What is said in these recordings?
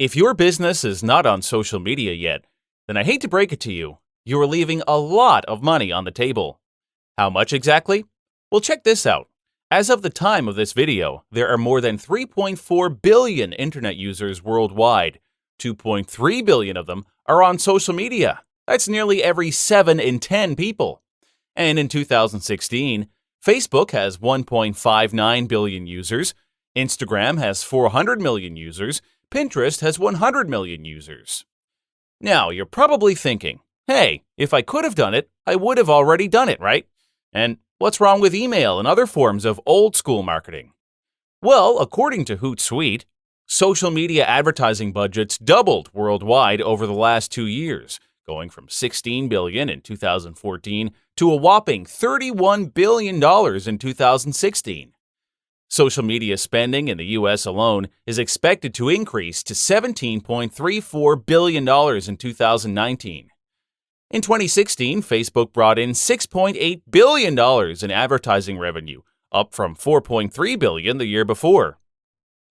If your business is not on social media yet, then I hate to break it to you, you are leaving a lot of money on the table. How much exactly? Well, check this out. As of the time of this video, there are more than 3.4 billion internet users worldwide. 2.3 billion of them are on social media. That's nearly every 7 in 10 people. And in 2016, Facebook has 1.59 billion users, Instagram has 400 million users, Pinterest has 100 million users. Now, you're probably thinking, hey, if I could have done it, I would have already done it, right? And what's wrong with email and other forms of old-school marketing? Well, according to Hootsuite, social media advertising budgets doubled worldwide over the last 2 years, going from $16 billion in 2014 to a whopping $31 billion in 2016. Social media spending in the U.S. alone is expected to increase to $17.34 billion in 2019. In 2016, Facebook brought in $6.8 billion in advertising revenue, up from $4.3 billion the year before.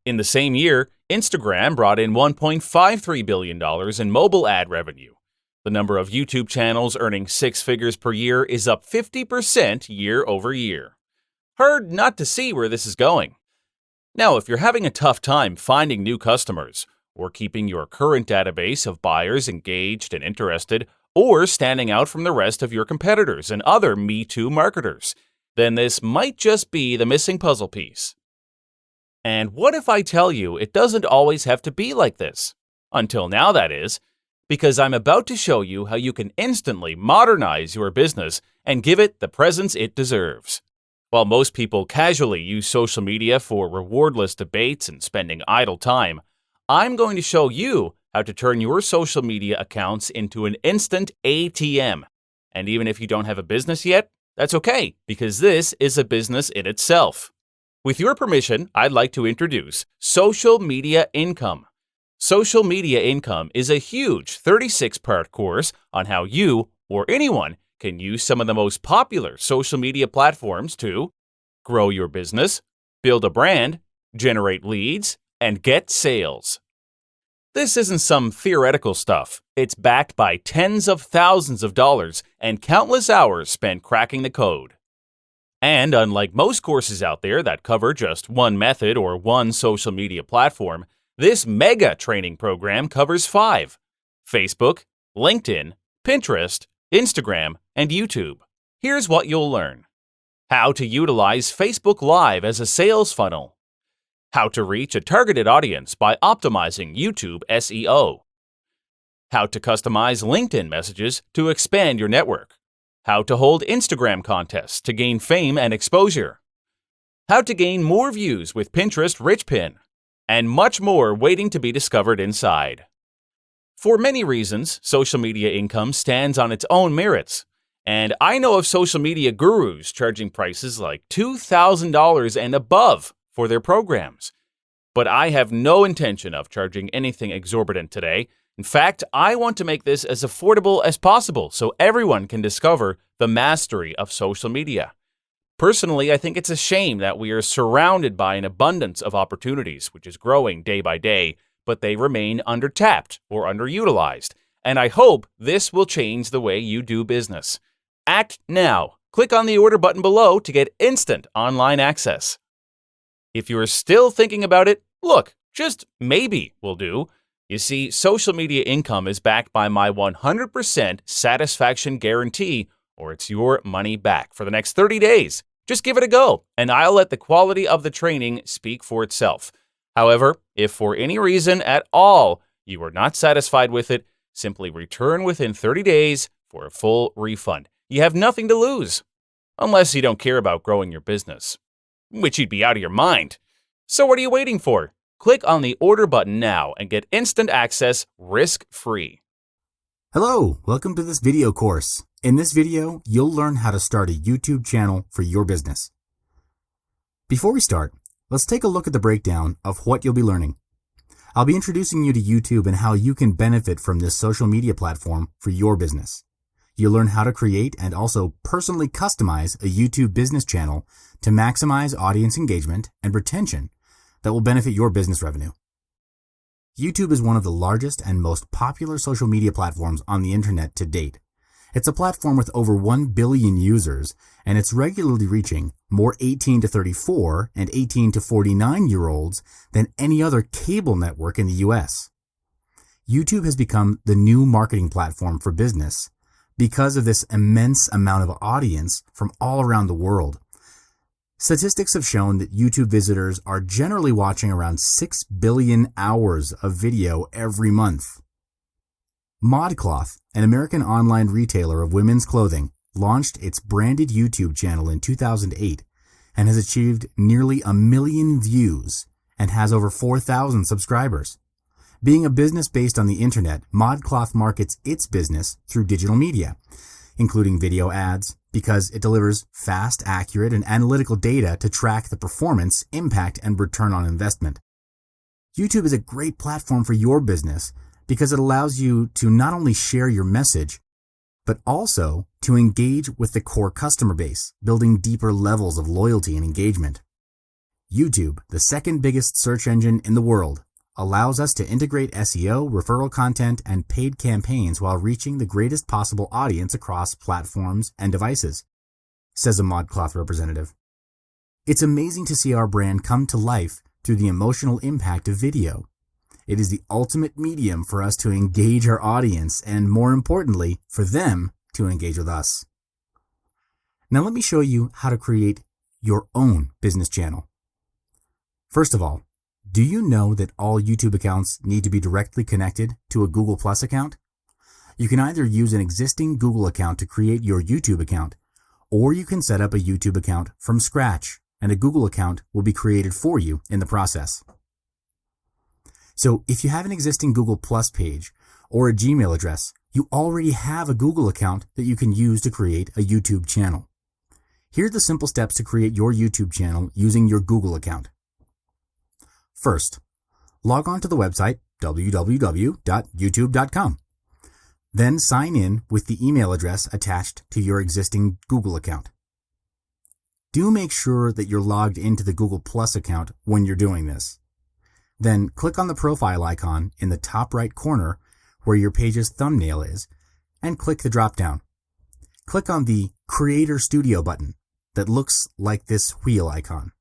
In the same year, Instagram brought in $1.53 billion in mobile ad revenue. The number of YouTube channels earning 6 figures per year is up 50% year over year. Hard not to see where this is going. Now, if you're having a tough time finding new customers, or keeping your current database of buyers engaged and interested, or standing out from the rest of your competitors and other Me Too marketers, then this might just be the missing puzzle piece. And what if I tell you it doesn't always have to be like this? Until now, that is, because I'm about to show you how you can instantly modernize your business and give it the presence it deserves. While most people casually use social media for rewardless debates and spending idle time, I'm going to show you how to turn your social media accounts into an instant ATM. And even if you don't have a business yet, that's okay, because this is a business in itself. With your permission, I'd like to introduce Social Media Income. Social Media Income is a huge 36-part course on how you, or anyone, can use some of the most popular social media platforms to grow your business, build a brand, generate leads, and get sales. This isn't some theoretical stuff. It's backed by tens of thousands of dollars and countless hours spent cracking the code. And unlike most courses out there that cover just one method or one social media platform, this mega training program covers 5: Facebook, LinkedIn, Pinterest, Instagram, and YouTube. Here's what you'll learn. How to utilize Facebook Live as a sales funnel. How to reach a targeted audience by optimizing YouTube SEO. How to customize LinkedIn messages to expand your network. How to hold Instagram contests to gain fame and exposure. How to gain more views with Pinterest Rich Pin. And much more waiting to be discovered inside. For many reasons, social media income stands on its own merits. And I know of social media gurus charging prices like $2,000 and above for their programs. But I have no intention of charging anything exorbitant today. In fact, I want to make this as affordable as possible so everyone can discover the mastery of social media. Personally, I think it's a shame that we are surrounded by an abundance of opportunities, which is growing day by day, but they remain undertapped or underutilized. And I hope this will change the way you do business. Act now. Click on the order button below to get instant online access. If you are still thinking about it, look, just maybe will do. You see, Social Media Income is backed by my 100% satisfaction guarantee, or it's your money back for the next 30 days. Just give it a go, and I'll let the quality of the training speak for itself. However, if for any reason at all you are not satisfied with it, simply return within 30 days for a full refund. You have nothing to lose, unless you don't care about growing your business, which you'd be out of your mind. So what are you waiting for? Click on the order button now and get instant access risk-free. Hello, welcome to this video course. In this video, you'll learn how to start a YouTube channel for your business. Before we start, let's take a look at the breakdown of what you'll be learning. I'll be introducing you to YouTube and how you can benefit from this social media platform for your business. You'll learn how to create and also personally customize a YouTube business channel to maximize audience engagement and retention that will benefit your business revenue. YouTube is one of the largest and most popular social media platforms on the internet to date. It's a platform with over 1 billion users, and it's regularly reaching more 18 to 34 and 18 to 49-year-olds than any other cable network in the US. YouTube has become the new marketing platform for business because of this immense amount of audience from all around the world. Statistics have shown that YouTube visitors are generally watching around 6 billion hours of video every month. ModCloth, an American online retailer of women's clothing, launched its branded YouTube channel in 2008 and has achieved nearly 1 million views and has over 4,000 subscribers. Being a business based on the internet, ModCloth markets its business through digital media, including video ads, because it delivers fast, accurate, and analytical data to track the performance, impact, and return on investment. YouTube is a great platform for your business because it allows you to not only share your message, but also to engage with the core customer base, building deeper levels of loyalty and engagement. YouTube, the second biggest search engine in the world, allows us to integrate SEO, referral content, and paid campaigns while reaching the greatest possible audience across platforms and devices, says a ModCloth representative. It's amazing to see our brand come to life through the emotional impact of video. It is the ultimate medium for us to engage our audience and, more importantly, for them to engage with us. Now let me show you how to create your own business channel. First of all, do you know that all YouTube accounts need to be directly connected to a Google Plus account? You can either use an existing Google account to create your YouTube account, or you can set up a YouTube account from scratch, and a Google account will be created for you in the process. So if you have an existing Google Plus page or a Gmail address, you already have a Google account that you can use to create a YouTube channel. Here are the simple steps to create your YouTube channel using your Google account. First, log on to the website www.youtube.com. Then sign in with the email address attached to your existing Google account. Do make sure that you're logged into the Google Plus account when you're doing this. Then click on the profile icon in the top right corner where your page's thumbnail is and click the drop-down. Click on the Creator Studio button that looks like this wheel icon.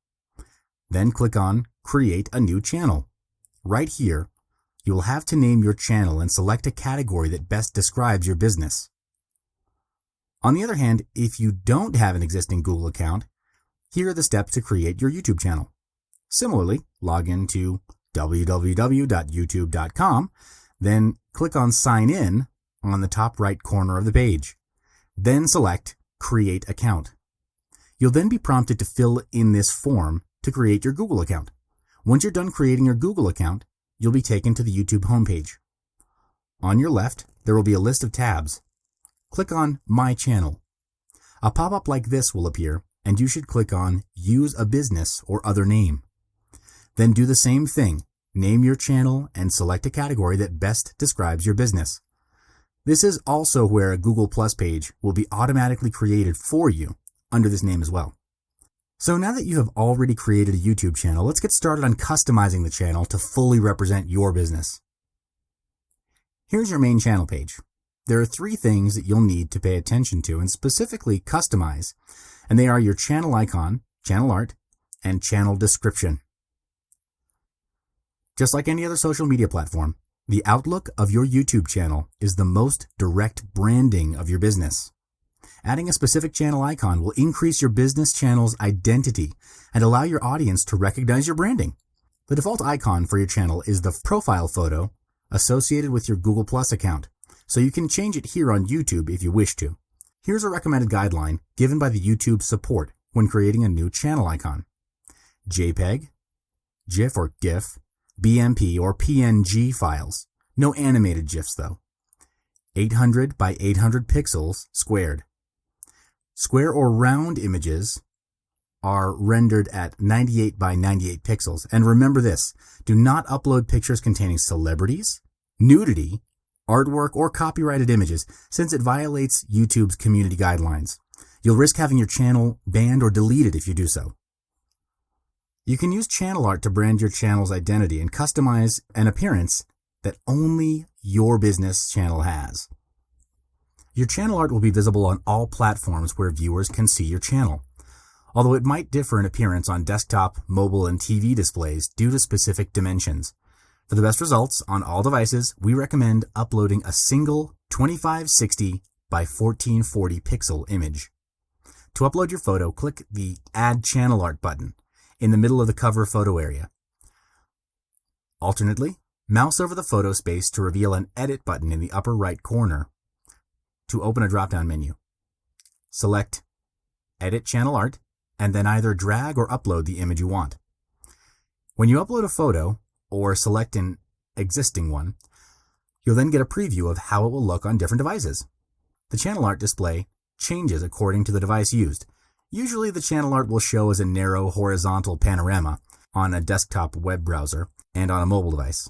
Then click on Create a New Channel. Right here, you will have to name your channel and select a category that best describes your business. On the other hand, if you don't have an existing Google account, here are the steps to create your YouTube channel. Similarly, log into www.youtube.com, then click on Sign In on the top right corner of the page. Then select Create Account. You'll then be prompted to fill in this form to create your Google account. Once you're done creating your Google account, you'll be taken to the YouTube homepage. On your left, there will be a list of tabs. Click on My Channel. A pop-up like this will appear, and you should click on Use a Business or Other Name. Then do the same thing. Name your channel and select a category that best describes your business. This is also where a Google Plus page will be automatically created for you under this name as well. So now that you have already created a YouTube channel, let's get started on customizing the channel to fully represent your business. Here's your main channel page. There are 3 things that you'll need to pay attention to and specifically customize, and they are your channel icon, channel art, and channel description. Just like any other social media platform, the outlook of your YouTube channel is the most direct branding of your business. Adding a specific channel icon will increase your business channel's identity and allow your audience to recognize your branding. The default icon for your channel is the profile photo associated with your Google Plus account, so you can change it here on YouTube if you wish to. Here's a recommended guideline given by the YouTube support when creating a new channel icon. JPEG, GIF or GIF, BMP or PNG files. No animated GIFs though. 800 by 800 pixels squared. Square or round images are rendered at 98 by 98 pixels. And remember this, do not upload pictures containing celebrities, nudity, artwork, or copyrighted images since it violates YouTube's community guidelines. You'll risk having your channel banned or deleted if you do so. You can use channel art to brand your channel's identity and customize an appearance that only your business channel has. Your channel art will be visible on all platforms where viewers can see your channel, although it might differ in appearance on desktop, mobile, and TV displays due to specific dimensions. For the best results on all devices, we recommend uploading a single 2560 by 1440 pixel image. To upload your photo, click the Add Channel Art button in the middle of the cover photo area. Alternately, mouse over the photo space to reveal an Edit button in the upper right corner to open a drop-down menu. Select Edit Channel Art and then either drag or upload the image you want. When you upload a photo or select an existing one, you'll then get a preview of how it will look on different devices. The channel art display changes according to the device used. Usually the channel art will show as a narrow horizontal panorama on a desktop web browser and on a mobile device.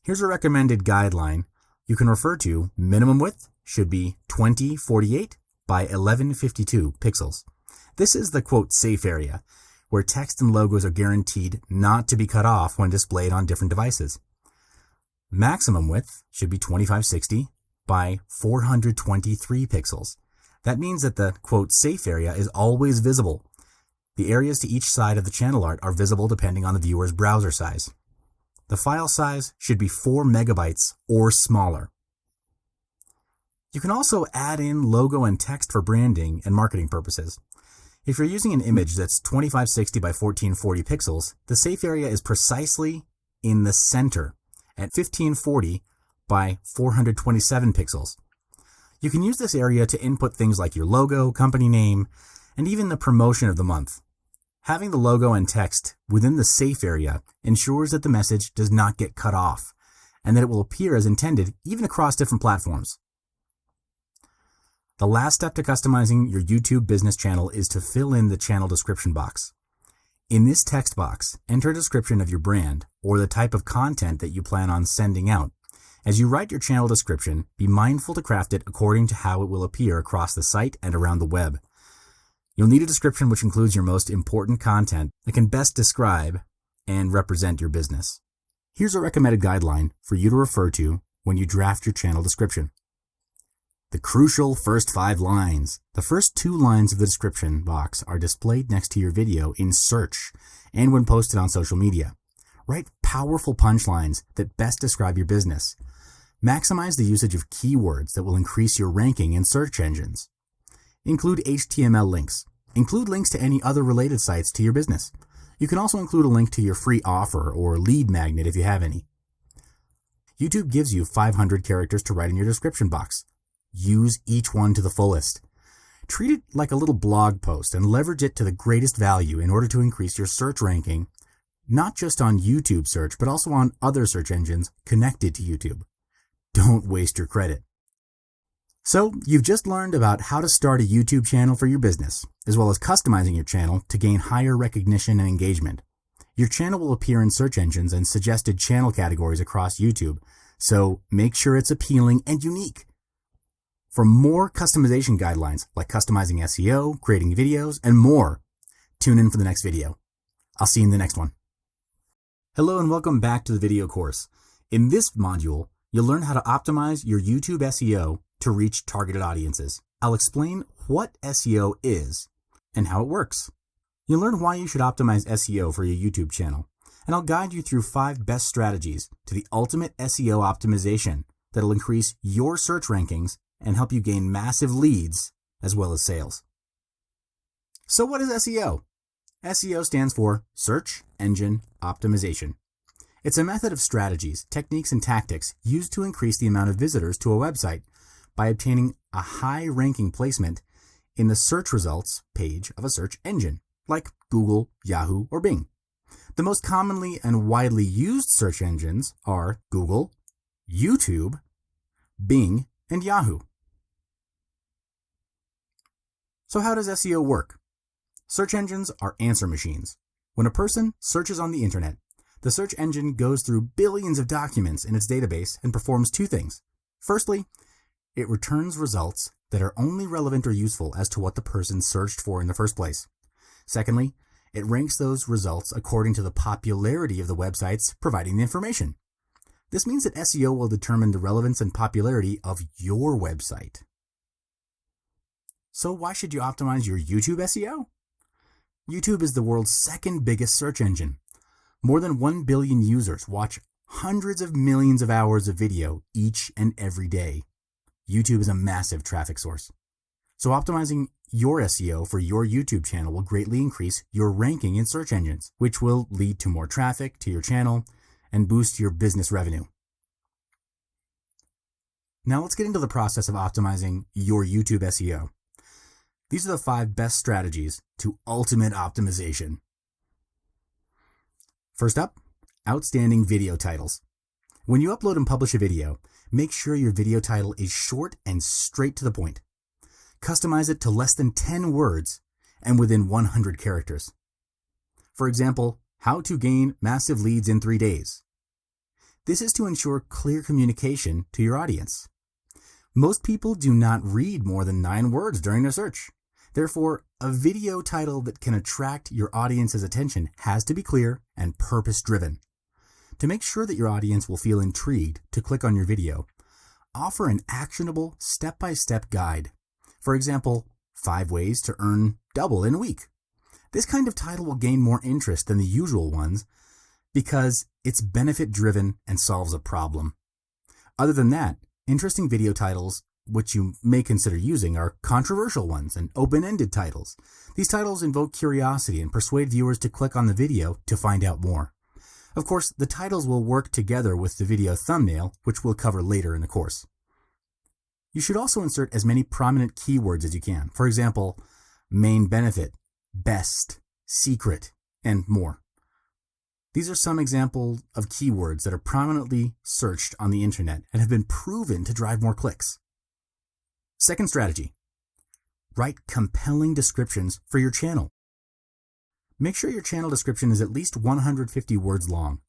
Here's a recommended guideline you can refer to. Minimum width should be 2048 by 1152 pixels. This is the quote safe area, where text and logos are guaranteed not to be cut off when displayed on different devices. Maximum width should be 2560 by 423 pixels. That means that the quote safe area is always visible. The areas to each side of the channel art are visible depending on the viewer's browser size. The file size should be 4 megabytes or smaller. You can also add in logo and text for branding and marketing purposes. If you're using an image that's 2560 by 1440 pixels, the safe area is precisely in the center at 1540 by 427 pixels. You can use this area to input things like your logo, company name, and even the promotion of the month. Having the logo and text within the safe area ensures that the message does not get cut off, and that it will appear as intended even across different platforms. The last step to customizing your YouTube business channel is to fill in the channel description box. In this text box, enter a description of your brand or the type of content that you plan on sending out. As you write your channel description, be mindful to craft it according to how it will appear across the site and around the web. You'll need a description which includes your most important content that can best describe and represent your business. Here's a recommended guideline for you to refer to when you draft your channel description. The crucial first 5 lines. The first 2 lines of the description box are displayed next to your video in search and when posted on social media. Write powerful punchlines that best describe your business. Maximize the usage of keywords that will increase your ranking in search engines. Include HTML links. Include links to any other related sites to your business. You can also include a link to your free offer or lead magnet if you have any. YouTube gives you 500 characters to write in your description box. Use each one to the fullest. Treat it like a little blog post and leverage it to the greatest value in order to increase your search ranking, not just on YouTube search, but also on other search engines connected to YouTube. Don't waste your credit. So, you've just learned about how to start a YouTube channel for your business, as well as customizing your channel to gain higher recognition and engagement. Your channel will appear in search engines and suggested channel categories across YouTube, so make sure it's appealing and unique. For more customization guidelines like customizing SEO, creating videos, and more, tune in for the next video. I'll see you in the next one. Hello and welcome back to the video course. In this module, you'll learn how to optimize your YouTube SEO to reach targeted audiences. I'll explain what SEO is and how it works. You'll learn why you should optimize SEO for your YouTube channel, and I'll guide you through 5 best strategies to the ultimate SEO optimization that'll increase your search rankings and help you gain massive leads as well as sales. So what is SEO? SEO stands for Search Engine Optimization. It's a method of strategies, techniques, and tactics used to increase the amount of visitors to a website by obtaining a high-ranking placement in the search results page of a search engine, like Google, Yahoo, or Bing. The most commonly and widely used search engines are Google, YouTube, Bing, and Yahoo. So how does SEO work? Search engines are answer machines. When a person searches on the internet, the search engine goes through billions of documents in its database and performs 2 things. Firstly, it returns results that are only relevant or useful as to what the person searched for in the first place. Secondly, It ranks those results according to the popularity of the websites providing the information. This means that SEO will determine the relevance and popularity of your website. So why should you optimize your YouTube SEO? YouTube is the world's second biggest search engine. More than 1 billion users watch hundreds of millions of hours of video each and every day. YouTube is a massive traffic source. So optimizing your SEO for your YouTube channel will greatly increase your ranking in search engines, which will lead to more traffic to your channel and boost your business revenue. Now let's get into the process of optimizing your YouTube SEO. These are the 5 best strategies to ultimate optimization. First up, outstanding video titles. When you upload and publish a video, make sure your video title is short and straight to the point. Customize it to less than 10 words and within 100 characters. For example, how to gain massive leads in 3 days. This is to ensure clear communication to your audience. Most people do not read more than 9 words during their search. Therefore, a video title that can attract your audience's attention has to be clear and purpose-driven. To make sure that your audience will feel intrigued to click on your video, offer an actionable step-by-step guide. For example, 5 ways to earn double in a week. This kind of title will gain more interest than the usual ones because it's benefit-driven and solves a problem. Other than that, interesting video titles, which you may consider using, are controversial ones and open-ended titles. These titles invoke curiosity and persuade viewers to click on the video to find out more. Of course, the titles will work together with the video thumbnail, which we'll cover later in the course. You should also insert as many prominent keywords as you can. For example, main benefit, best, secret, and more. These are some examples of keywords that are prominently searched on the internet and have been proven to drive more clicks. Second strategy, write compelling descriptions for your channel. Make sure your channel description is at least 150 words long.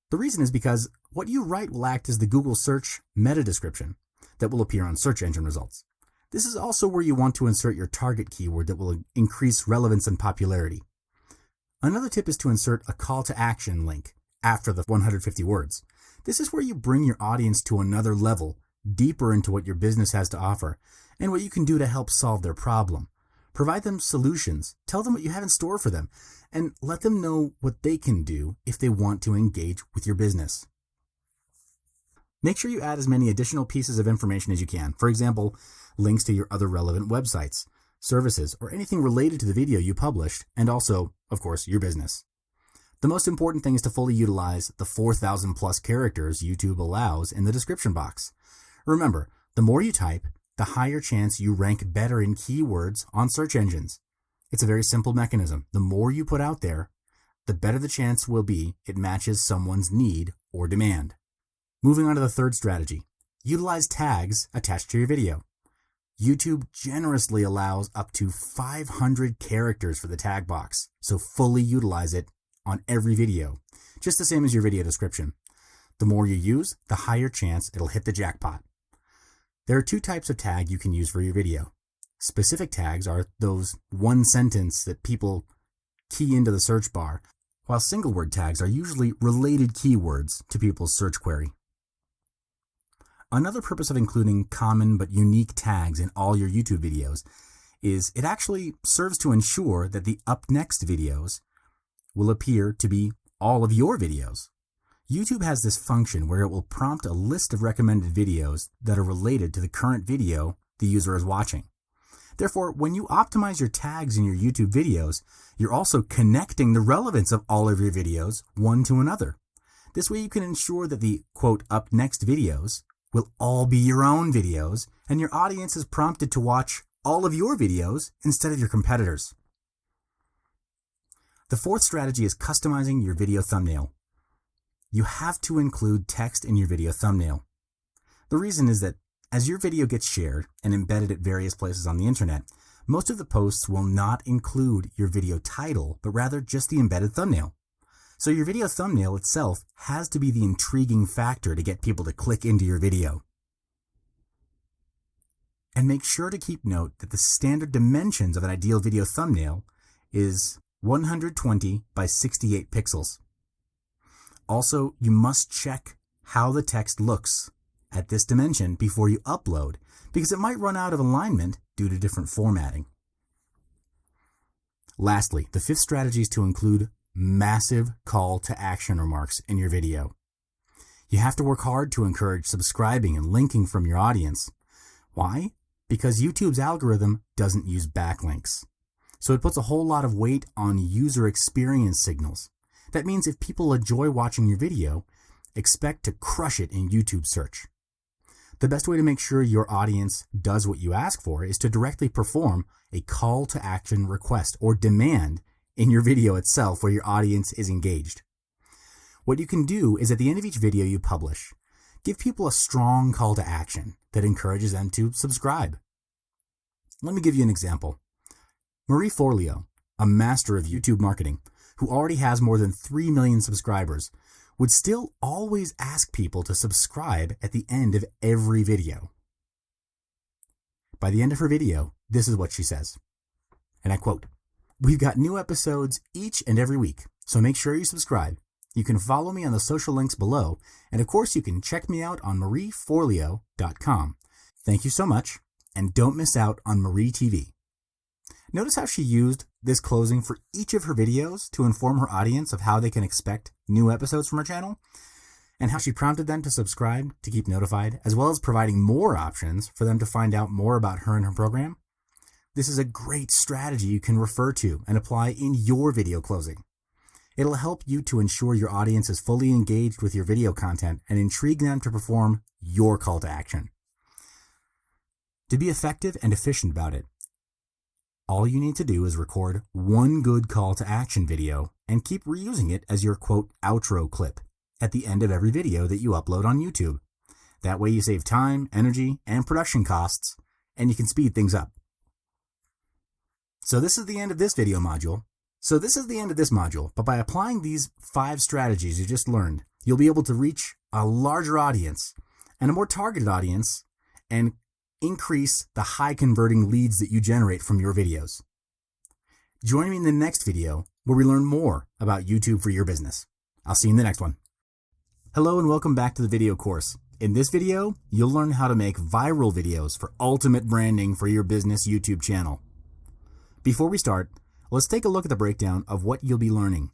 The reason is because what you write will act as the Google search meta description that will appear on search engine results. This is also where you want to insert your target keyword that will increase relevance and popularity. Another tip is to insert a call to action link after the 150 words. This is where you bring your audience to another level, deeper into what your business has to offer and what you can do to help solve their problem. Provide them solutions, tell them what you have in store for them, and let them know what they can do if they want to engage with your business. Make sure you add as many additional pieces of information as you can. For example, links to your other relevant websites, services, or anything related to the video you published, and also, of course, your business. The most important thing is to fully utilize the 4,000 plus characters YouTube allows in the description box. Remember, the more you type, the higher chance you rank better in keywords on search engines. It's a very simple mechanism. The more you put out there, the better the chance will be it matches someone's need or demand. Moving on to the third strategy, utilize tags attached to your video. YouTube generously allows up to 500 characters for the tag box, so fully utilize it on every video, just the same as your video description. The more you use, the higher chance it'll hit the jackpot. There are 2 types of tag you can use for your video. Specific tags are those one sentence that people key into the search bar, while single word tags are usually related keywords to people's search query. Another purpose of including common but unique tags in all your YouTube videos is it actually serves to ensure that the up next videos will appear to be all of your videos. YouTube has this function where it will prompt a list of recommended videos that are related to the current video the user is watching. Therefore, when you optimize your tags in your YouTube videos, you're also connecting the relevance of all of your videos one to another. This way you can ensure that the, quote, up next videos will all be your own videos, and your audience is prompted to watch all of your videos instead of your competitors. The fourth strategy is customizing your video thumbnail. You have to include text in your video thumbnail. The reason is that as your video gets shared and embedded at various places on the internet, most of the posts will not include your video title, but rather just the embedded thumbnail. So your video thumbnail itself has to be the intriguing factor to get people to click into your video. And make sure to keep note that the standard dimensions of an ideal video thumbnail is 120 by 68 pixels. Also, you must check how the text looks at this dimension before you upload, because it might run out of alignment due to different formatting. Lastly, the fifth strategy is to include massive call to action remarks in your video. You have to work hard to encourage subscribing and linking from your audience. Why? Because YouTube's algorithm doesn't use backlinks. So it puts a whole lot of weight on user experience signals. That means if people enjoy watching your video, expect to crush it in YouTube search. The best way to make sure your audience does what you ask for is to directly perform a call to action request or demand in your video itself where your audience is engaged. What you can do is at the end of each video you publish, give people a strong call to action that encourages them to subscribe. Let me give you an example. Marie Forleo, a master of YouTube marketing, who already has more than 3 million subscribers, would still always ask people to subscribe at the end of every video. By the end of her video, this is what she says, and I quote, "We've got new episodes each and every week, so make sure you subscribe. You can follow me on the social links below, and of course you can check me out on marieforleo.com. Thank you so much, and don't miss out on Marie TV." Notice how she used this closing for each of her videos to inform her audience of how they can expect new episodes from her channel, and how she prompted them to subscribe to keep notified, as well as providing more options for them to find out more about her and her program. This is a great strategy you can refer to and apply in your video closing. It'll help you to ensure your audience is fully engaged with your video content and intrigue them to perform your call to action. To be effective and efficient about it, all you need to do is record one good call to action video and keep reusing it as your quote outro clip at the end of every video that you upload on YouTube. That way you save time, energy, and production costs, and you can speed things up. So this is the end of this video module. But by applying these 5 strategies you just learned, you'll be able to reach a larger audience and a more targeted audience and increase the high converting leads that you generate from your videos. Join me in the next video where we learn more about YouTube for your business. I'll see you in the next one. Hello and welcome back to the video course. In this video, you'll learn how to make viral videos for ultimate branding for your business YouTube channel. Before we start, let's take a look at the breakdown of what you'll be learning.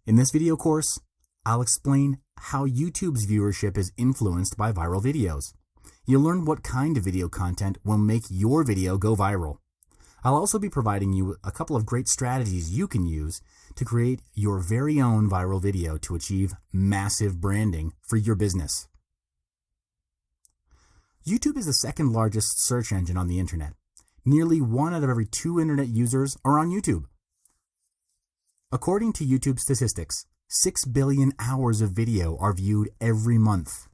In this video course, I'll explain how YouTube's viewership is influenced by viral videos. You'll learn what kind of video content will make your video go viral. I'll also be providing you a couple of great strategies you can use to create your very own viral video to achieve massive branding for your business. YouTube is the second largest search engine on the internet. Nearly 1 out of every 2 internet users are on YouTube. According to YouTube statistics, 6 billion hours of video are viewed every month.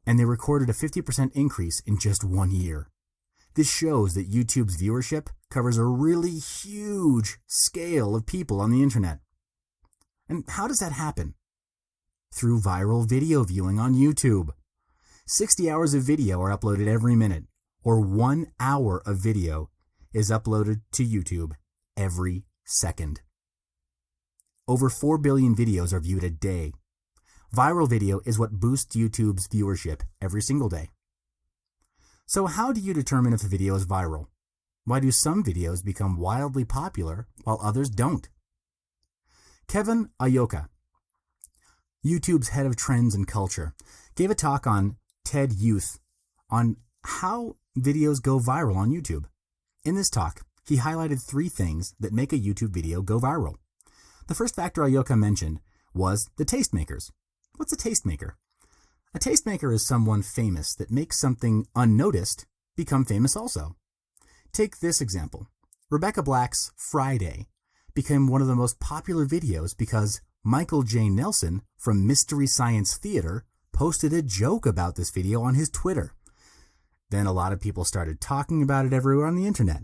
And they recorded a 50% increase in just 1 year. This shows that YouTube's viewership covers a really huge scale of people on the internet. And how does that happen? Through viral video viewing on YouTube. 60 hours of video are uploaded every minute, or 1 hour of video is uploaded to YouTube every second. Over 4 billion videos are viewed a day. Viral video is what boosts YouTube's viewership every single day. So how do you determine if a video is viral? Why do some videos become wildly popular while others don't? Kevin Ayoka, YouTube's head of trends and culture, gave a talk on TED Youth on how videos go viral on YouTube. In this talk, he highlighted 3 things that make a YouTube video go viral. The first factor Ayoka mentioned was the tastemakers. What's a tastemaker? A tastemaker is someone famous that makes something unnoticed become famous also. Take this example. Rebecca Black's Friday became one of the most popular videos because Michael J. Nelson from Mystery Science Theater posted a joke about this video on his Twitter. Then a lot of people started talking about it everywhere on the internet.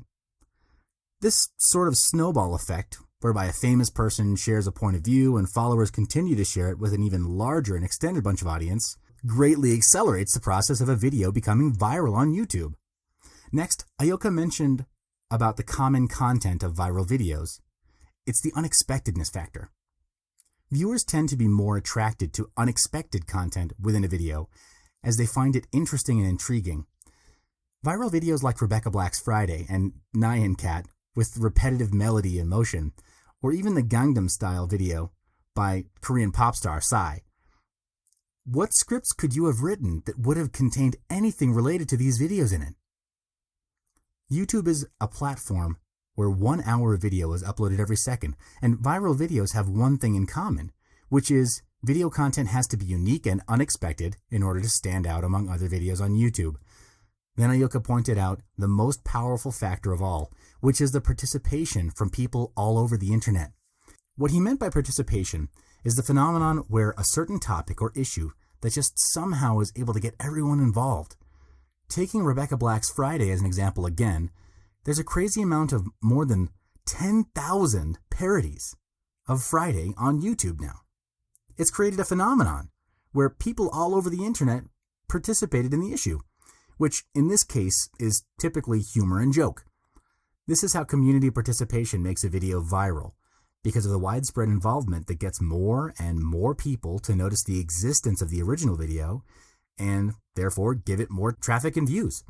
This sort of snowball effect, whereby a famous person shares a point of view and followers continue to share it with an even larger and extended bunch of audience, greatly accelerates the process of a video becoming viral on YouTube. Next, Ayoka mentioned about the common content of viral videos. it's the unexpectedness factor. Viewers tend to be more attracted to unexpected content within a video as they find it interesting and intriguing. Viral videos like Rebecca Black's Friday and Nyan Cat with repetitive melody and motion, or even the Gangnam Style video by Korean pop star Psy. What scripts could you have written that would have contained anything related to these videos in it? YouTube is a platform where 1 hour of video is uploaded every second, and viral videos have one thing in common, which is video content has to be unique and unexpected in order to stand out among other videos on YouTube. Then Ayoka pointed out the most powerful factor of all, which is the participation from people all over the internet. What he meant by participation is the phenomenon where a certain topic or issue that just somehow is able to get everyone involved. Taking Rebecca Black's Friday as an example again, there's a crazy amount of more than 10,000 parodies of Friday on YouTube now. It's created a phenomenon where people all over the internet participated in the issue, which in this case is typically humor and joke. This is how community participation makes a video viral, because of the widespread involvement that gets more and more people to notice the existence of the original video and therefore give it more traffic and views.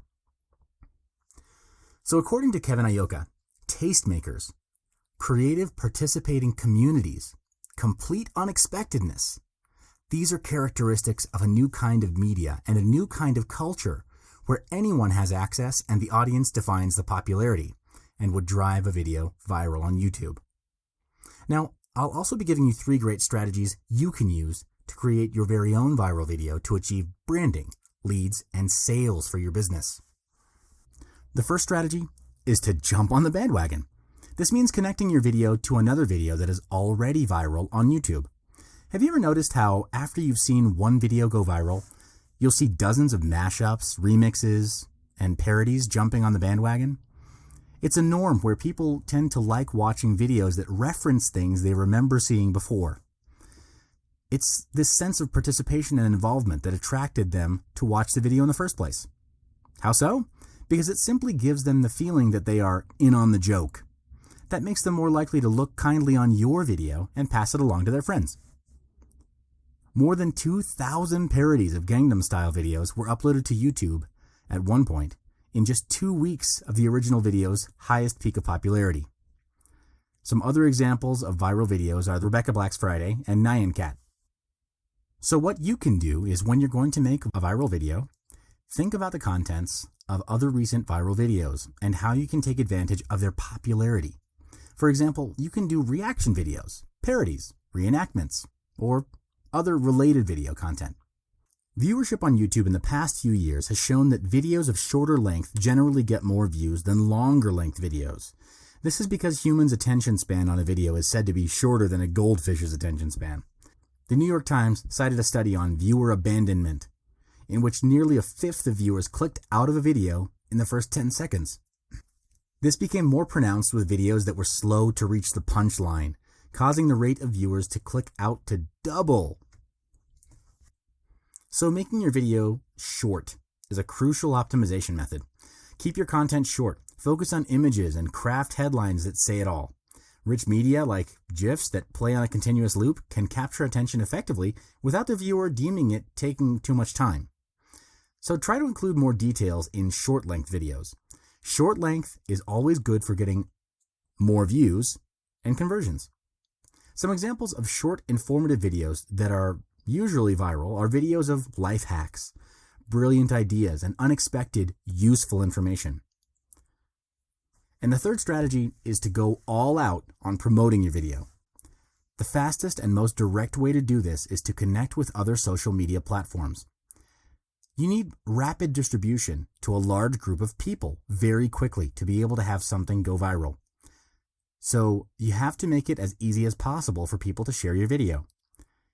So according to Kevin Ayoka, tastemakers, creative participating communities, complete unexpectedness, these are characteristics of a new kind of media and a new kind of culture where anyone has access and the audience defines the popularity and would drive a video viral on YouTube. Now, I'll also be giving you 3 great strategies you can use to create your very own viral video to achieve branding, leads, and sales for your business. The first strategy is to jump on the bandwagon. This means connecting your video to another video that is already viral on YouTube. Have you ever noticed how after you've seen one video go viral, you'll see dozens of mashups, remixes, and parodies jumping on the bandwagon? It's a norm where people tend to like watching videos that reference things they remember seeing before. It's this sense of participation and involvement that attracted them to watch the video in the first place. How so? Because it simply gives them the feeling that they are in on the joke. That makes them more likely to look kindly on your video and pass it along to their friends. More than 2,000 parodies of Gangnam Style videos were uploaded to YouTube at one point in just 2 weeks of the original video's highest peak of popularity. Some other examples of viral videos are Rebecca Black's Friday and Nyan Cat. So what you can do is when you're going to make a viral video, think about the contents of other recent viral videos and how you can take advantage of their popularity. For example, you can do reaction videos, parodies, reenactments, or other related video content. Viewership on YouTube in the past few years has shown that videos of shorter length generally get more views than longer length videos. This is because humans' attention span on a video is said to be shorter than a goldfish's attention span. The New York Times cited a study on viewer abandonment, in which nearly a fifth of viewers clicked out of a video in the first 10 seconds. This became more pronounced with videos that were slow to reach the punchline, causing the rate of viewers to click out to double. So making your video short is a crucial optimization method. Keep your content short, focus on images, and craft headlines that say it all. Rich media like GIFs that play on a continuous loop can capture attention effectively without the viewer deeming it taking too much time. So try to include more details in short-length videos. Short length is always good for getting more views and conversions. Some examples of short, informative videos that are usually viral are videos of life hacks, brilliant ideas, and unexpected, useful information. And the third strategy is to go all out on promoting your video. The fastest and most direct way to do this is to connect with other social media platforms. You need rapid distribution to a large group of people very quickly to be able to have something go viral. So you have to make it as easy as possible for people to share your video.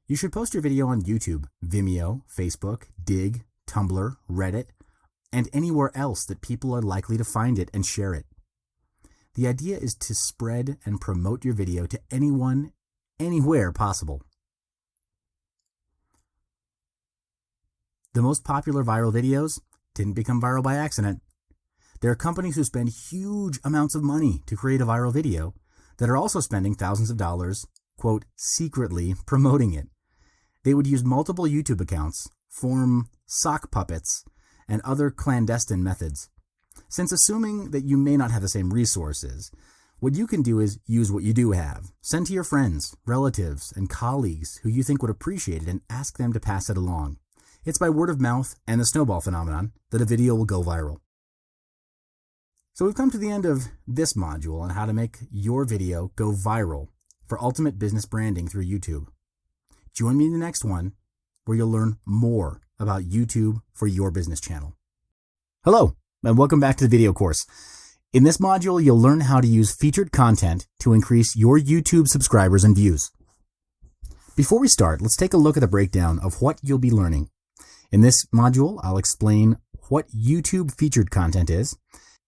You should post your video on YouTube, Vimeo, Facebook, Dig, Tumblr, Reddit, and anywhere else that people are likely to find it and share it. The idea is to spread and promote your video to anyone, anywhere possible. The most popular viral videos didn't become viral by accident. There are companies who spend huge amounts of money to create a viral video that are also spending thousands of dollars, quote, secretly promoting it. They would use multiple YouTube accounts, form sock puppets, and other clandestine methods. Since assuming that you may not have the same resources, what you can do is use what you do have. Send to your friends, relatives, and colleagues who you think would appreciate it and ask them to pass it along. It's by word of mouth and the snowball phenomenon that a video will go viral. So we've come to the end of this module on how to make your video go viral for ultimate business branding through YouTube. Join me in the next one where you'll learn more about YouTube for your business channel. Hello, and welcome back to the video course. In this module, you'll learn how to use featured content to increase your YouTube subscribers and views. Before we start, let's take a look at the breakdown of what you'll be learning. In this module, I'll explain what YouTube featured content is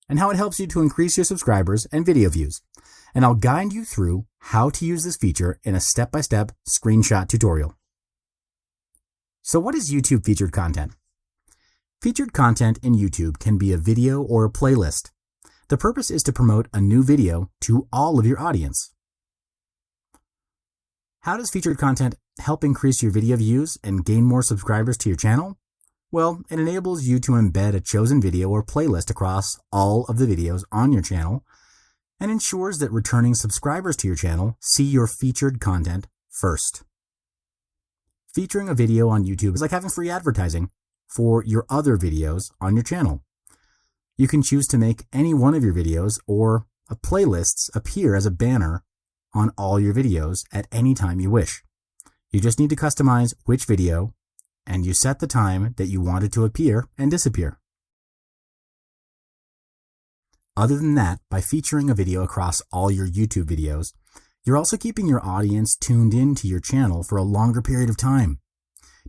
and how it helps you to increase your subscribers and video views. And I'll guide you through how to use this feature in a step-by-step screenshot tutorial. So what is YouTube featured content? Featured content in YouTube can be a video or a playlist. The purpose is to promote a new video to all of your audience. How does featured content help increase your video views and gain more subscribers to your channel? Well, it enables you to embed a chosen video or playlist across all of the videos on your channel and ensures that returning subscribers to your channel see your featured content first. Featuring a video on YouTube is like having free advertising for your other videos on your channel. You can choose to make any one of your videos or playlists appear as a banner on all your videos at any time you wish. You just need to customize which video, and you set the time that you want it to appear and disappear. Other than that, by featuring a video across all your YouTube videos, you're also keeping your audience tuned in to your channel for a longer period of time.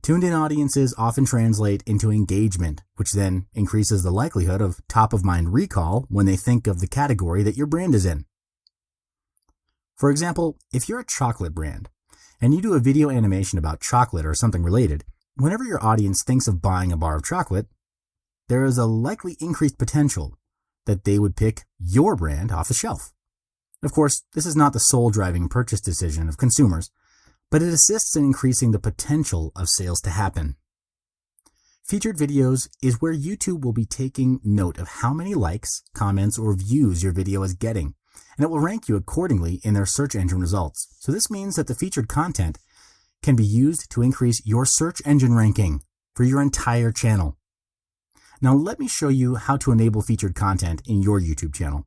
Tuned-in audiences often translate into engagement, which then increases the likelihood of top-of-mind recall when they think of the category that your brand is in. For example, if you're a chocolate brand and you do a video animation about chocolate or something related, whenever your audience thinks of buying a bar of chocolate, there is a likely increased potential that they would pick your brand off the shelf. Of course, this is not the sole driving purchase decision of consumers, but it assists in increasing the potential of sales to happen. Featured videos is where YouTube will be taking note of how many likes, comments, or views your video is getting, and it will rank you accordingly in their search engine results. So this means that the featured content can be used to increase your search engine ranking for your entire channel. Now let me show you how to enable featured content in your YouTube channel.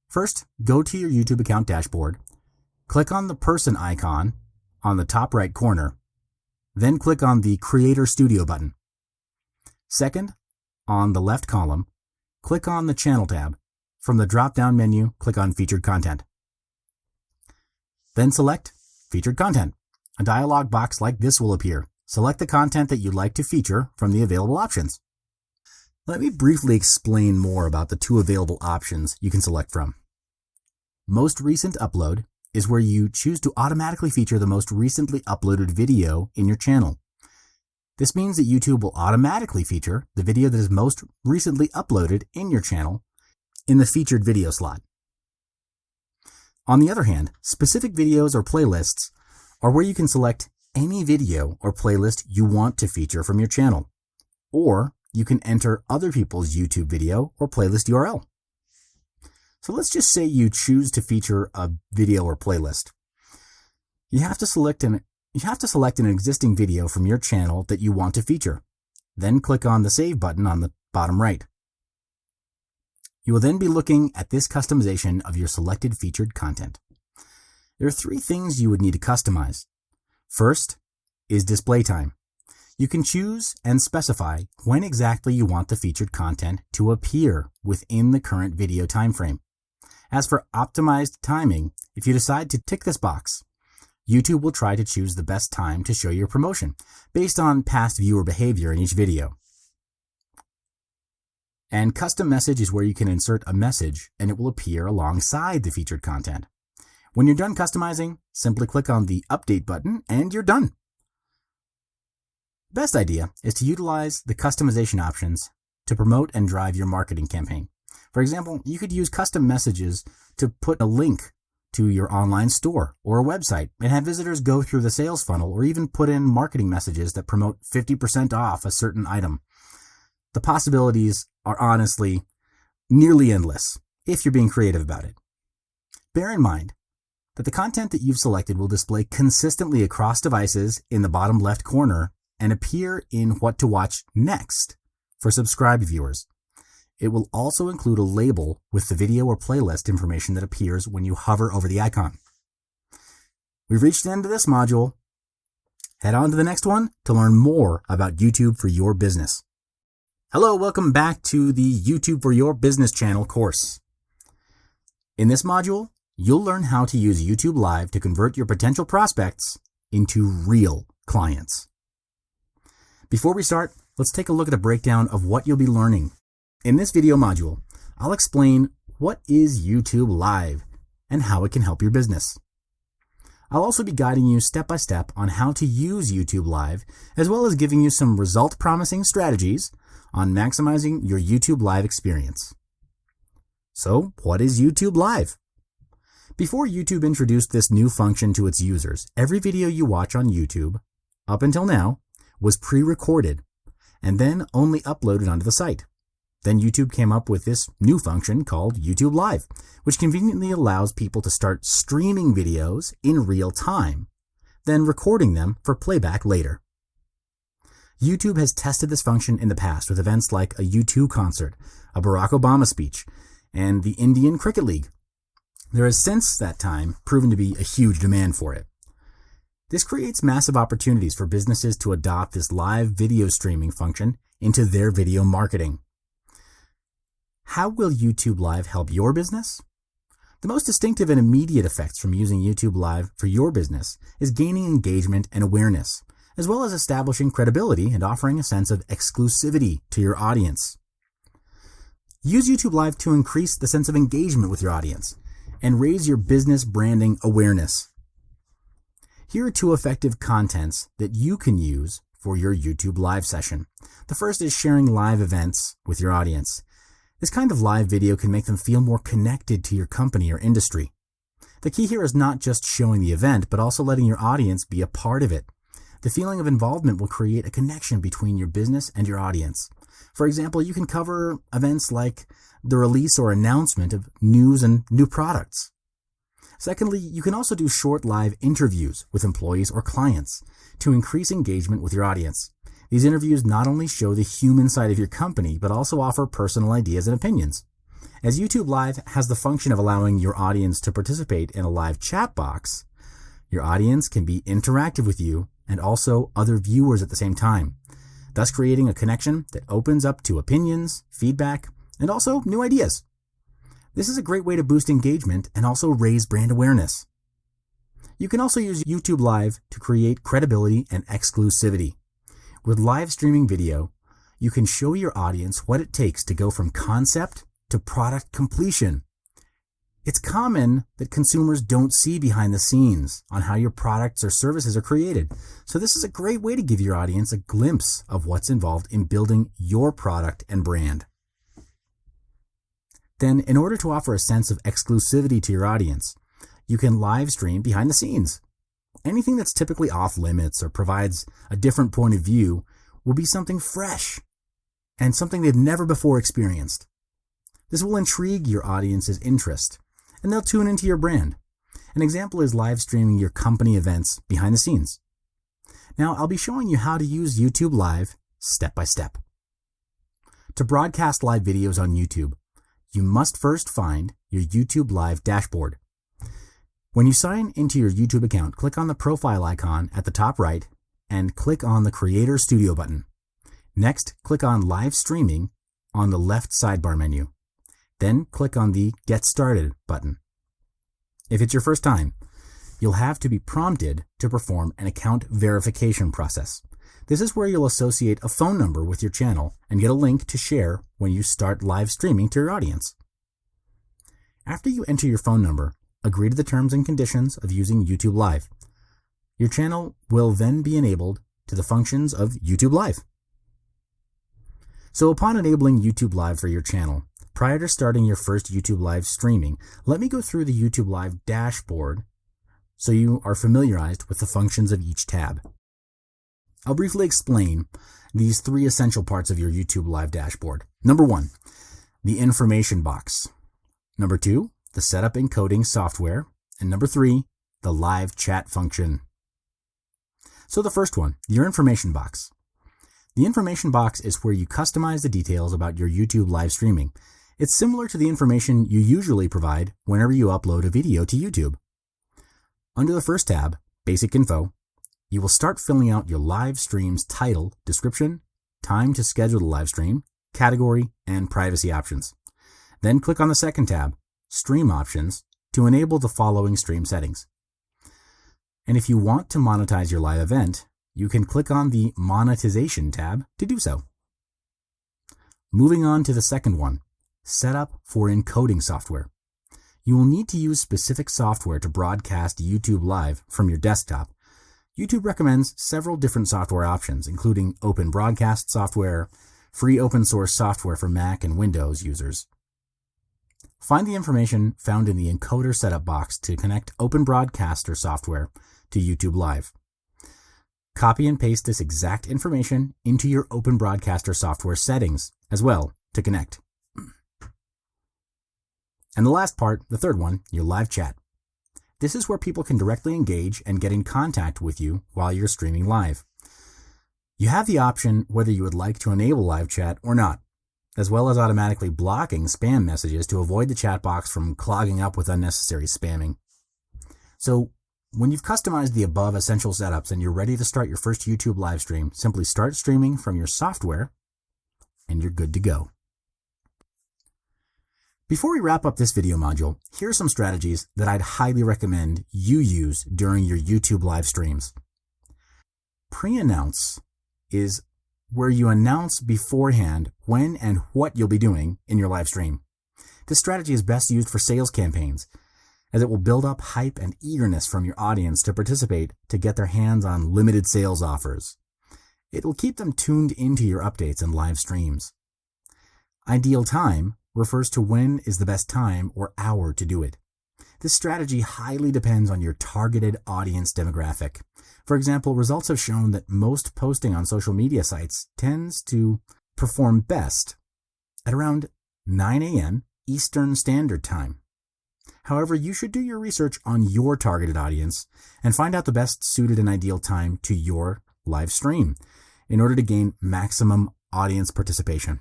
First, go to your YouTube account dashboard, click on the person icon on the top right corner, then click on the Creator Studio button. Second, on the left column, click on the Channel tab. From the drop-down menu, click on Featured Content. Then select Featured Content. A dialog box like this will appear. Select the content that you'd like to feature from the available options. Let me briefly explain more about the two available options you can select from. Most Recent Upload is where you choose to automatically feature the most recently uploaded video in your channel. This means that YouTube will automatically feature the video that is most recently uploaded in your channel in the featured video slot. On the other hand, specific videos or playlists are where you can select any video or playlist you want to feature from your channel, or you can enter other people's YouTube video or playlist URL. So let's just say you choose to feature a video or playlist. You have to select an existing video from your channel that you want to feature. Then click on the Save button on the bottom right. You will then be looking at this customization of your selected featured content. There are three things you would need to customize. First is display time. You can choose and specify when exactly you want the featured content to appear within the current video time frame. As for optimized timing, if you decide to tick this box, YouTube will try to choose the best time to show your promotion based on past viewer behavior in each video. And custom message is where you can insert a message and it will appear alongside the featured content. When you're done customizing, simply click on the Update button and you're done. The best idea is to utilize the customization options to promote and drive your marketing campaign. For example, you could use custom messages to put a link to your online store or a website and have visitors go through the sales funnel or even put in marketing messages that promote 50% off a certain item. The possibilities are honestly nearly endless if you're being creative about it. Bear in mind that the content that you've selected will display consistently across devices in the bottom left corner and appear in what to watch next for subscribed viewers. It will also include a label with the video or playlist information that appears when you hover over the icon. We've reached the end of this module. Head on to the next one to learn more about YouTube for your business. Hello, welcome back to the YouTube for Your Business channel course. In this module, you'll learn how to use YouTube Live to convert your potential prospects into real clients. Before we start, let's take a look at a breakdown of what you'll be learning. In this video module, I'll explain what is YouTube Live and how it can help your business. I'll also be guiding you step by step on how to use YouTube Live, as well as giving you some result-promising strategies on maximizing your YouTube Live experience. So, what is YouTube Live? Before YouTube introduced this new function to its users, every video you watch on YouTube, up until now, was pre-recorded and then only uploaded onto the site. Then YouTube came up with this new function called YouTube Live, which conveniently allows people to start streaming videos in real time, then recording them for playback later. YouTube has tested this function in the past with events like a U2 concert, a Barack Obama speech, and the Indian Cricket League. There has since that time proven to be a huge demand for it. This creates massive opportunities for businesses to adopt this live video streaming function into their video marketing. How will YouTube Live help your business? The most distinctive and immediate effects from using YouTube Live for your business is gaining engagement and awareness, as well as establishing credibility and offering a sense of exclusivity to your audience. Use YouTube Live to increase the sense of engagement with your audience and raise your business branding awareness. Here are two effective contents that you can use for your YouTube Live session. The first is sharing live events with your audience. This kind of live video can make them feel more connected to your company or industry. The key here is not just showing the event, but also letting your audience be a part of it. The feeling of involvement will create a connection between your business and your audience. For example, you can cover events like the release or announcement of news and new products. Secondly, you can also do short live interviews with employees or clients to increase engagement with your audience. These interviews not only show the human side of your company, but also offer personal ideas and opinions. As YouTube Live has the function of allowing your audience to participate in a live chat box, your audience can be interactive with you and also other viewers at the same time, thus creating a connection that opens up to opinions, feedback, and also new ideas. This is a great way to boost engagement and also raise brand awareness. You can also use YouTube Live to create credibility and exclusivity. With live streaming video, you can show your audience what it takes to go from concept to product completion. It's common that consumers don't see behind the scenes on how your products or services are created. So this is a great way to give your audience a glimpse of what's involved in building your product and brand. Then, in order to offer a sense of exclusivity to your audience, you can live stream behind the scenes. Anything that's typically off limits or provides a different point of view will be something fresh and something they've never before experienced. This will intrigue your audience's interest, and they'll tune into your brand. An example is live streaming your company events behind the scenes. Now, I'll be showing you how to use YouTube Live step by step. To broadcast live videos on YouTube, you must first find your YouTube Live dashboard. When you sign into your YouTube account, click on the profile icon at the top right and click on the Creator Studio button. Next, click on Live Streaming on the left sidebar menu. Then click on the Get Started button. If it's your first time, you'll have to be prompted to perform an account verification process. This is where you'll associate a phone number with your channel and get a link to share when you start live streaming to your audience. After you enter your phone number, agree to the terms and conditions of using YouTube Live. Your channel will then be enabled to the functions of YouTube Live. So upon enabling YouTube Live for your channel, Prior to starting your first YouTube Live streaming, let me go through the YouTube Live dashboard so you are familiarized with the functions of each tab. I'll briefly explain these three essential parts of your YouTube Live dashboard. Number 1, the information box. Number 2, the setup encoding software. And number 3, the live chat function. So the first one, your information box. The information box is where you customize the details about your YouTube live streaming. It's similar to the information you usually provide whenever you upload a video to YouTube. Under the first tab, Basic Info, you will start filling out your live stream's title, description, time to schedule the live stream, category, and privacy options. Then click on the second tab, Stream Options, to enable the following stream settings. And if you want to monetize your live event, you can click on the Monetization tab to do so. Moving on to the second one, Setup for encoding software. You will need to use specific software to broadcast YouTube Live from your desktop. YouTube recommends several different software options, including open broadcast software, free open source software for Mac and Windows users. Find the information found in the encoder setup box to connect open broadcaster software to YouTube Live. Copy and paste this exact information into your open broadcaster software settings as well to connect. And the last part, the third one, your live chat. This is where people can directly engage and get in contact with you while you're streaming live. You have the option whether you would like to enable live chat or not, as well as automatically blocking spam messages to avoid the chat box from clogging up with unnecessary spamming. So, when you've customized the above essential setups and you're ready to start your first YouTube live stream, simply start streaming from your software and you're good to go. Before we wrap up this video module, here are some strategies that I'd highly recommend you use during your YouTube live streams. Pre-announce is where you announce beforehand when and what you'll be doing in your live stream. This strategy is best used for sales campaigns, as it will build up hype and eagerness from your audience to participate to get their hands on limited sales offers. It will keep them tuned into your updates and live streams. Ideal time refers to when is the best time or hour to do it. This strategy highly depends on your targeted audience demographic. For example, results have shown that most posting on social media sites tends to perform best at around 9 a.m. Eastern Standard Time. However, you should do your research on your targeted audience and find out the best suited and ideal time to your live stream in order to gain maximum audience participation.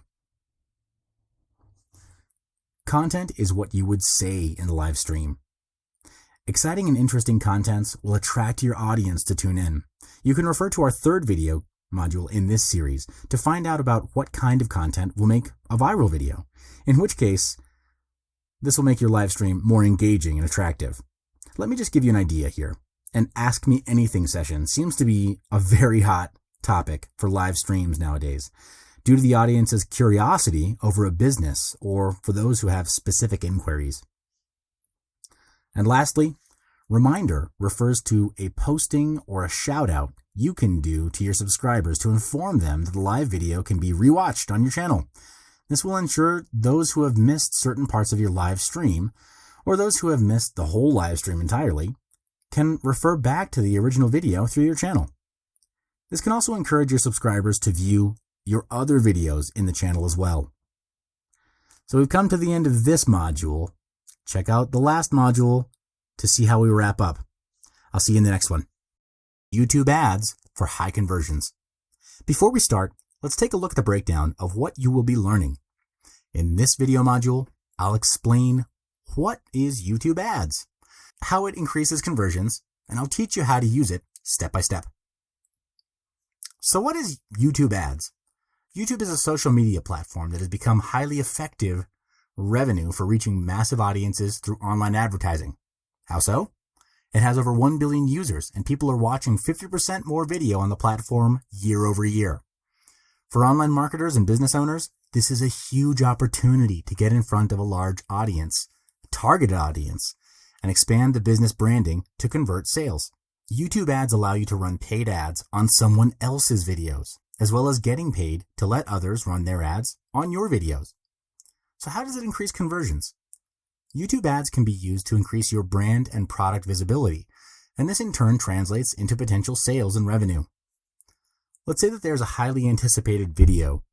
Content is what you would say in the live stream. Exciting and interesting contents will attract your audience to tune in. You can refer to our third video module in this series to find out about what kind of content will make a viral video, in which case, this will make your live stream more engaging and attractive. Let me just give you an idea here. An Ask Me Anything session seems to be a very hot topic for live streams nowadays, due to the audience's curiosity over a business or for those who have specific inquiries. And lastly, reminder refers to a posting or a shout out you can do to your subscribers to inform them that the live video can be rewatched on your channel. This will ensure those who have missed certain parts of your live stream, or those who have missed the whole live stream entirely, can refer back to the original video through your channel. This can also encourage your subscribers to view your other videos in the channel as well. So we've come to the end of this module. Check out the last module to see how we wrap up. I'll see you in the next one. YouTube ads for high conversions. Before we start, let's take a look at the breakdown of what you will be learning. In this video module, I'll explain what is YouTube ads, how it increases conversions, and I'll teach you how to use it step by step. So what is YouTube ads? YouTube is a social media platform that has become highly effective revenue for reaching massive audiences through online advertising. How so? It has over 1 billion users, and people are watching 50% more video on the platform year over year. For online marketers and business owners, this is a huge opportunity to get in front of a large audience, a targeted audience, and expand the business branding to convert sales. YouTube ads allow you to run paid ads on someone else's videos, as well as getting paid to let others run their ads on your videos. So how does it increase conversions? YouTube ads can be used to increase your brand and product visibility, and this in turn translates into potential sales and revenue. Let's say that there's a highly anticipated video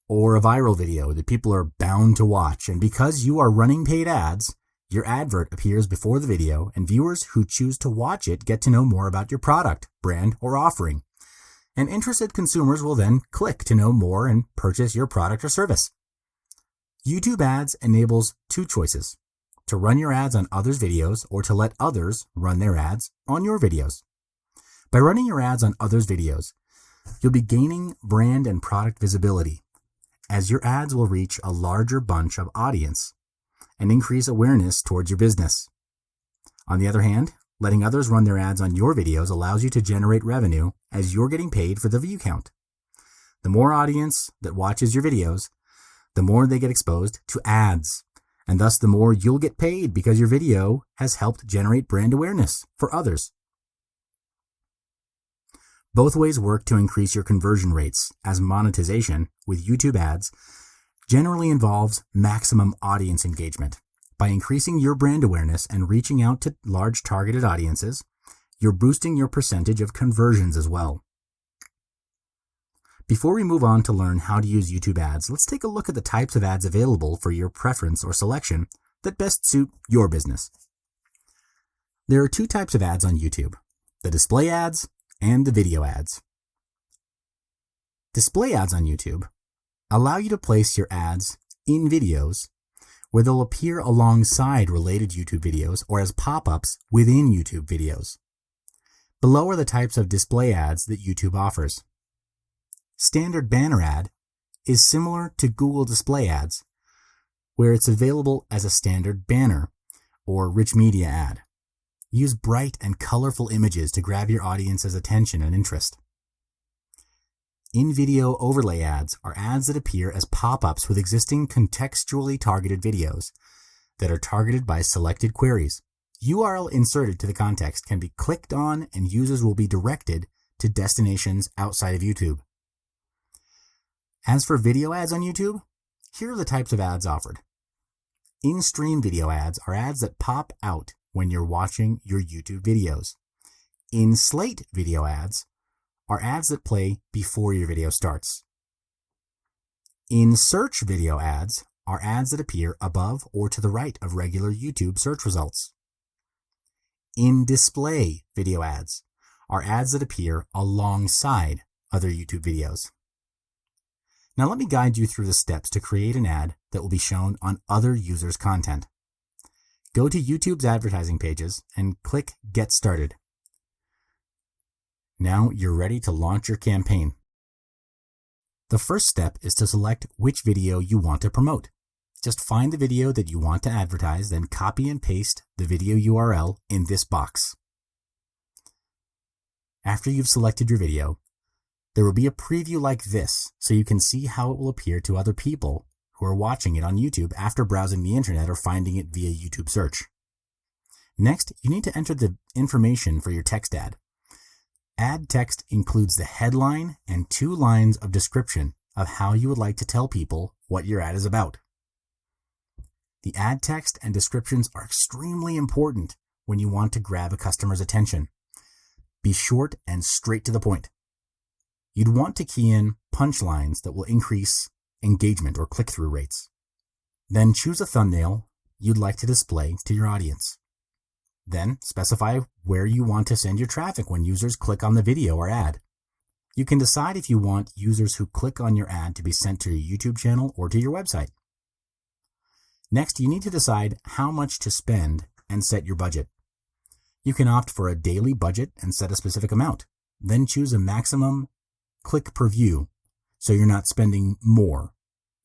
or a viral video that people are bound to watch, and because you are running paid ads, your advert appears before the video, and viewers who choose to watch it get to know more about your product, brand, or offering. And interested consumers will then click to know more and purchase your product or service. YouTube ads enables two choices: to run your ads on others' videos or to let others run their ads on your videos. By running your ads on others' videos, you'll be gaining brand and product visibility, as your ads will reach a larger bunch of audience and increase awareness towards your business. On the other hand, letting others run their ads on your videos allows you to generate revenue as you're getting paid for the view count. The more audience that watches your videos, the more they get exposed to ads, and thus the more you'll get paid because your video has helped generate brand awareness for others. Both ways work to increase your conversion rates, as monetization with YouTube ads generally involves maximum audience engagement. By increasing your brand awareness and reaching out to large targeted audiences, you're boosting your percentage of conversions as well. Before we move on to learn how to use YouTube ads, let's take a look at the types of ads available for your preference or selection that best suit your business. There are two types of ads on YouTube: the display ads and the video ads. Display ads on YouTube allow you to place your ads in videos where they'll appear alongside related YouTube videos or as pop-ups within YouTube videos. Below are the types of display ads that YouTube offers. Standard banner ad is similar to Google display ads, where it's available as a standard banner or rich media ad. Use bright and colorful images to grab your audience's attention and interest. In-video overlay ads are ads that appear as pop-ups with existing contextually targeted videos that are targeted by selected queries. URL inserted to the context can be clicked on, and users will be directed to destinations outside of YouTube. As for video ads on YouTube, here are the types of ads offered. In-stream video ads are ads that pop out when you're watching your YouTube videos. In-slate video ads are ads that play before your video starts. In-search video ads are ads that appear above or to the right of regular YouTube search results. In-display video ads are ads that appear alongside other YouTube videos. Now let me guide you through the steps to create an ad that will be shown on other users' content. Go to YouTube's advertising pages and click Get Started. Now you're ready to launch your campaign. The first step is to select which video you want to promote. Just find the video that you want to advertise, then copy and paste the video URL in this box. After you've selected your video, there will be a preview like this, so you can see how it will appear to other people who are watching it on YouTube after browsing the internet or finding it via YouTube search. Next, you need to enter the information for your text ad. Ad text includes the headline and 2 lines of description of how you would like to tell people what your ad is about. The ad text and descriptions are extremely important when you want to grab a customer's attention. Be short and straight to the point. You'd want to key in punchlines that will increase engagement or click-through rates. Then choose a thumbnail you'd like to display to your audience. Then specify where you want to send your traffic when users click on the video or ad. You can decide if you want users who click on your ad to be sent to your YouTube channel or to your website. Next, you need to decide how much to spend and set your budget. You can opt for a daily budget and set a specific amount. Then choose a maximum click per view so you're not spending more,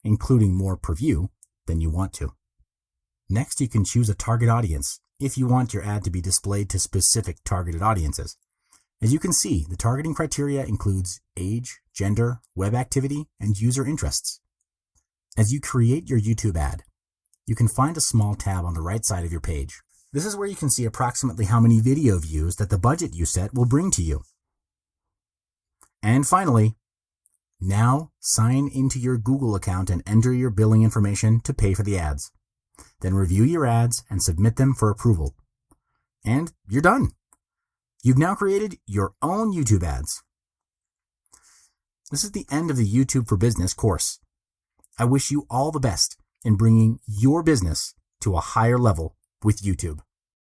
including more per view, than you want to. Next, you can choose a target audience if you want your ad to be displayed to specific targeted audiences. As you can see, the targeting criteria includes age, gender, web activity, and user interests. As you create your YouTube ad, you can find a small tab on the right side of your page. This is where you can see approximately how many video views that the budget you set will bring to you. And finally, Now, sign into your Google account and enter your billing information to pay for the ads. Then review your ads and submit them for approval. And you're done. You've now created your own YouTube ads. This is the end of the YouTube for Business course. I wish you all the best in bringing your business to a higher level with YouTube.